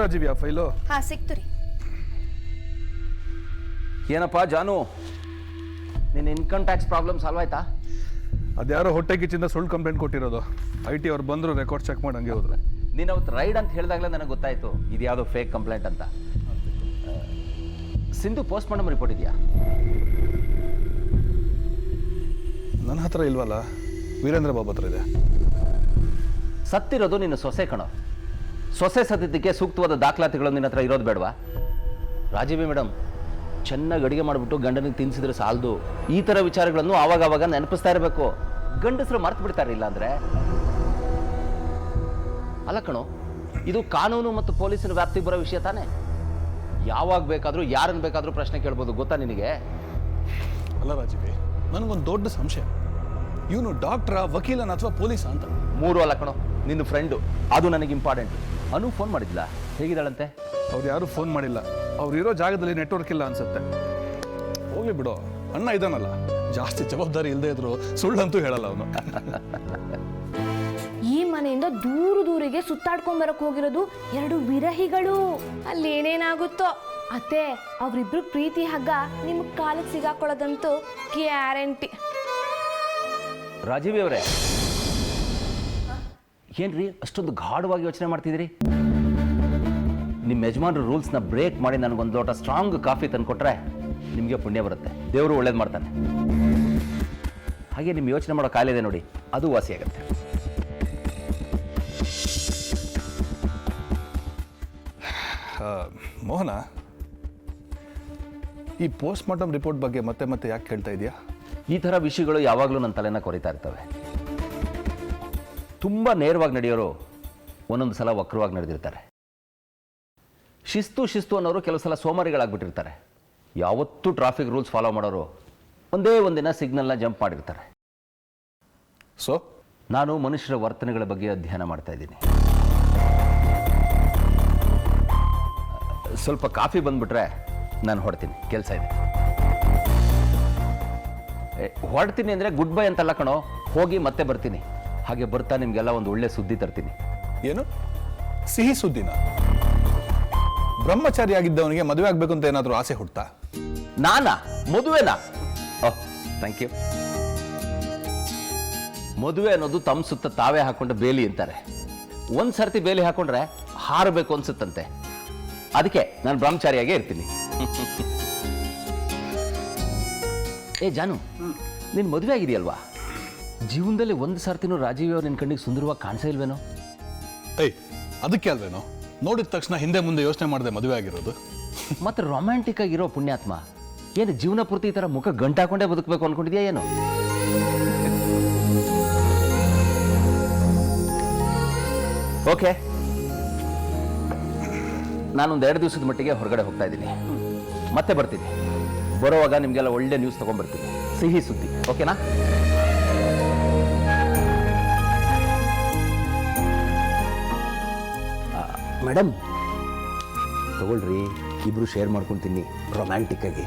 ರಾಜೀವಿ ಆ ಫೈಲು? ಹಾ ಸಿಕ್ತು ರೀ. ಏನಪ್ಪ ಜಾನು, ನಿನ್ನ ಇನ್ಕಮ್ ಟ್ಯಾಕ್ಸ್ ಪ್ರಾಬ್ಲಮ್ ಸಾಲ್ವ್ ಆಯ್ತಾ? ಅದ್ಯಾರೋ ಹೊಟ್ಟೆ ಕಿಚ್ಚಿಂದ ಸುಳ್ಳು ಕಂಪ್ಲೇಂಟ್ ಕೊಟ್ಟಿರೋದು. IT ಅವ್ರು ಬಂದರು, ರೆಕಾರ್ಡ್ ಚೆಕ್ ಮಾಡಿ ಹಂಗೆ ಹೋದ್ರು. ನೀನು ಅವತ್ತು ರೈಡ್ ಅಂತ ಹೇಳಿದಾಗಲೇ ನನಗೆ ಗೊತ್ತಾಯಿತು ಇದು ಯಾವುದೋ ಫೇಕ್ ಕಂಪ್ಲೇಂಟ್ ಅಂತ. ಸಿಂಧು ಪೋಸ್ಟ್ ಮಾರ್ಟಮ್ ರಿಪೋರ್ಟ್ ಇದೆಯಾ? ನನ್ನ ಹತ್ರ ಇಲ್ವಲ್ಲ, ವೀರೇಂದ್ರ ಬಾಬು ಹತ್ರ ಇದೆ. ಸತ್ತಿರೋದು ನಿನ್ನ ಸೊಸೆ ಕಣೋ. ಸೊಸೆ ಸತ್ತಿದ್ದಕ್ಕೆ ಸೂಕ್ತವಾದ ದಾಖಲಾತಿಗಳು ನಿನ್ನ ಹತ್ರ ಇರೋದು ಬೇಡವಾ? ರಾಜೀವಿ ಮೇಡಮ್, ಚೆನ್ನಾಗಿ ಅಡುಗೆ ಮಾಡಿಬಿಟ್ಟು ಗಂಡನಿಗೆ ತಿನ್ನಿಸಿದ್ರೆ ಸಾಲದು. ಈ ಥರ ವಿಚಾರಗಳನ್ನು ಆವಾಗ ನೆನಪಿಸ್ತಾ ಇರಬೇಕು. ಗಂಡಸರು ಮರ್ತು ಬಿಡ್ತಾರೆ. ಇಲ್ಲ ಅಂದರೆ ಅಲ್ಲ ಕಣೋ, ಇದು ಕಾನೂನು ಮತ್ತು ಪೊಲೀಸಿನ ವ್ಯಾಪ್ತಿಗೆ ಬರೋ ವಿಷಯ ತಾನೇ. ಯಾವಾಗ ಬೇಕಾದರೂ ಯಾರನ್ನು ಬೇಕಾದರೂ ಪ್ರಶ್ನೆ ಕೇಳ್ಬೋದು, ಗೊತ್ತಾ ನಿನಗೆ? ಅಲ್ಲ ರಾಜೀವಿ, ನನಗೊಂದು ದೊಡ್ಡ ಸಂಶಯ. ಇವನು ಡಾಕ್ಟ್ರಾ, ವಕೀಲನ ಅಥವಾ ಪೊಲೀಸ ಅಂತ? ಮೂರು ಅಲ್ಲ ಕಣೋ, ನಿನ್ನ ಫ್ರೆಂಡು. ಅದು ನನಗೆ ಇಂಪಾರ್ಟೆಂಟ್. ಅನು ಫೋನ್ ಮಾಡಿದ್ಲ? ಹೇಗಿದ್ದಾಳಂತೆ? ಅವ್ರು ಯಾರೂ ಫೋನ್ ಮಾಡಿಲ್ಲ. ಅವ್ರು ಇರೋ ಜಾಗದಲ್ಲಿ ನೆಟ್ವರ್ಕ್ ಇಲ್ಲ ಅನ್ಸುತ್ತೆ. ಹೋಗ್ಲಿ ಬಿಡು, ಅಣ್ಣ ಇದಾನಲ್ಲ, ಜಾಸ್ತಿ ಜವಾಬ್ದಾರಿ ಇಲ್ಲದೆ ಇದ್ರು ಸುಳ್ಳಂತೂ ಹೇಳಲ್ಲ ಅವನು. ಈ ಮನೆಯಿಂದ ದೂರಿಗೆ ಸುತ್ತಾಡ್ಕೊಂಡ್ ಬರಕ್ ಹೋಗಿರೋದು 2 ವಿರಹಿಗಳು. ಅಲ್ಲಿ ಏನೇನಾಗುತ್ತೋ ಅತ್ತೆ, ಅವ್ರಿಬ್ರು ಪ್ರೀತಿ ಹಗ್ಗ ನಿಮ್ ಕಾಲಿಗೆ ಸಿಗಾಕೊಳ್ಳೋದಂತೂ ಗ್ಯಾರಂಟಿ. ರಾಜೀವಿ ಅವರೇ, ಏನ್ರಿ ಅಷ್ಟೊಂದು ಗಾಢವಾಗಿ ಯೋಚನೆ ಮಾಡ್ತಿದ್ದೀರಿ? ನಿಮ್ಮ ಯಜಮಾನ್ರ ರೂಲ್ಸ್ನ ಬ್ರೇಕ್ ಮಾಡಿ ನನಗೊಂದು ಲೋಟ ಸ್ಟ್ರಾಂಗ್ ಕಾಫಿ ತಂದುಕೊಟ್ರೆ ನಿಮಗೆ ಪುಣ್ಯ ಬರುತ್ತೆ, ದೇವರು ಒಳ್ಳೇದು ಮಾಡ್ತಾನೆ. ಹಾಗೆ ನಿಮ್ಮ ಯೋಚನೆ ಮಾಡೋ ಕಾಯಿಲೆ ಇದೆ ನೋಡಿ, ಅದು ವಾಸಿಯಾಗುತ್ತೆ. ಮೋಹನ, ಈ ಪೋಸ್ಟ್ ಮಾರ್ಟಮ್ ರಿಪೋರ್ಟ್ ಬಗ್ಗೆ ಮತ್ತೆ ಯಾಕೆ ಕೇಳ್ತಾ ಇದೆಯಾ? ಈ ಥರ ವಿಷಯಗಳು ಯಾವಾಗಲೂ ನನ್ನ ತಲೆನ ಕೊರಿತಾ ಇರ್ತವೆ. ತುಂಬ ನೇರವಾಗಿ ನಡೆಯೋರು ಒಂದೊಂದು ಸಲ ವಕ್ರವಾಗಿ ನಡೆದಿರ್ತಾರೆ. ಶಿಸ್ತು ಅನ್ನೋರು ಕೆಲವು ಸಲ ಸೋಮಾರಿಗಳಾಗ್ಬಿಟ್ಟಿರ್ತಾರೆ. ಯಾವತ್ತೂ ಟ್ರಾಫಿಕ್ ರೂಲ್ಸ್ ಫಾಲೋ ಮಾಡೋರು ಒಂದೇ ಒಂದಿನ ಸಿಗ್ನಲ್ನ ಜಂಪ್ ಮಾಡಿರ್ತಾರೆ. ಸೊ ನಾನು ಮನುಷ್ಯರ ವರ್ತನೆಗಳ ಬಗ್ಗೆ ಅಧ್ಯಯನ ಮಾಡ್ತಾ ಇದ್ದೀನಿ. ಸ್ವಲ್ಪ ಕಾಫಿ ಬಂದ್ಬಿಟ್ರೆ ನಾನು ಹೊಡ್ತೀನಿ, ಕೆಲಸ ಇದೆ. ಹೊಡ್ತೀನಿ ಅಂದರೆ ಗುಡ್ ಬೈ ಅಂತಲ್ಲ ಕಣೋ, ಹೋಗಿ ಮತ್ತೆ ಬರ್ತೀನಿ. ಹಾಗೆ ಬರ್ತಾ ನಿಮಗೆಲ್ಲ ಒಂದು ಒಳ್ಳೆ ಸುದ್ದಿ ತರ್ತೀನಿ. ಏನು ಸಿಹಿ ಸುದ್ದಿನ? ಬ್ರಹ್ಮಚಾರಿ ಆಗಿದ್ದವನಿಗೆ ಮದುವೆ ಆಗ್ಬೇಕು ಅಂತ ಏನಾದರೂ ಆಸೆ ಹುಟ್ಟಾ? ನಾನಾ? ಮದುವೆನಾ? ಓಹ್, ಥ್ಯಾಂಕ್ ಯು. ಮದುವೆ ಅನ್ನೋದು ತಮ್ಮ ಸುತ್ತ ತಾವೇ ಹಾಕೊಂಡು ಬೇಲಿ ಅಂತಾರೆ. ಒಂದು ಸರ್ತಿ ಬೇಲಿ ಹಾಕೊಂಡ್ರೆ ಹಾರಬೇಕು ಅನ್ಸುತ್ತಂತೆ. ಅದಕ್ಕೆ ನಾನು ಬ್ರಹ್ಮಚಾರಿಯಾಗೇ ಇರ್ತೀನಿ. ಏ ಜಾನು, ನೀನು ಮದುವೆ ಆಗಿದೆಯಲ್ವಾ? ಜೀವನದಲ್ಲಿ ಒಂದು ಸರ್ತಿನೂ ರಾಜೀವ್ ಅವ್ರು ನಿನ್ನ ಕಣ್ಣಿಗೆ ಸುಂದರವಾಗಿ ಕಾಣಿಸೇ ಇಲ್ವೇನೋ? ಏಯ್, ಅದಕ್ಕೆ ಅಲ್ವೇನೋ ನೋಡಿದ ತಕ್ಷಣ ಹಿಂದೆ ಮುಂದೆ ಯೋಚನೆ ಮಾಡದೆ ಮದುವೆ ಆಗಿರೋದು. ಮತ್ತೆ ರೊಮ್ಯಾಂಟಿಕ್ ಆಗಿರೋ ಪುಣ್ಯಾತ್ಮ ಏನು ಜೀವನ ಪೂರ್ತಿ ಈ ಥರ ಮುಖ ಗಂಟಾಕೊಂಡೇ ಬದುಕಬೇಕು ಅನ್ಕೊಂಡಿದ್ಯಾ ಏನು? ಓಕೆ, ನಾನೊಂದು 2 ದಿವಸದ ಮಟ್ಟಿಗೆ ಹೊರಗಡೆ ಹೋಗ್ತಾ ಇದ್ದೀನಿ. ಮತ್ತೆ ಬರ್ತೀನಿ. ಬರೋವಾಗ ನಿಮಗೆಲ್ಲ ಒಳ್ಳೆ ನ್ಯೂಸ್ ತೊಗೊಂಡ್ಬರ್ತೀನಿ, ಸಿಹಿ ಸುದ್ದಿ. ಓಕೆನಾ? ಮೇಡಮ್ ತಗೊಳ್ರಿ, ಇಬ್ರು ಶೇರ್ ಮಾಡ್ಕೊತೀನಿ ರೊಮ್ಯಾಂಟಿಕ್ ಆಗಿ.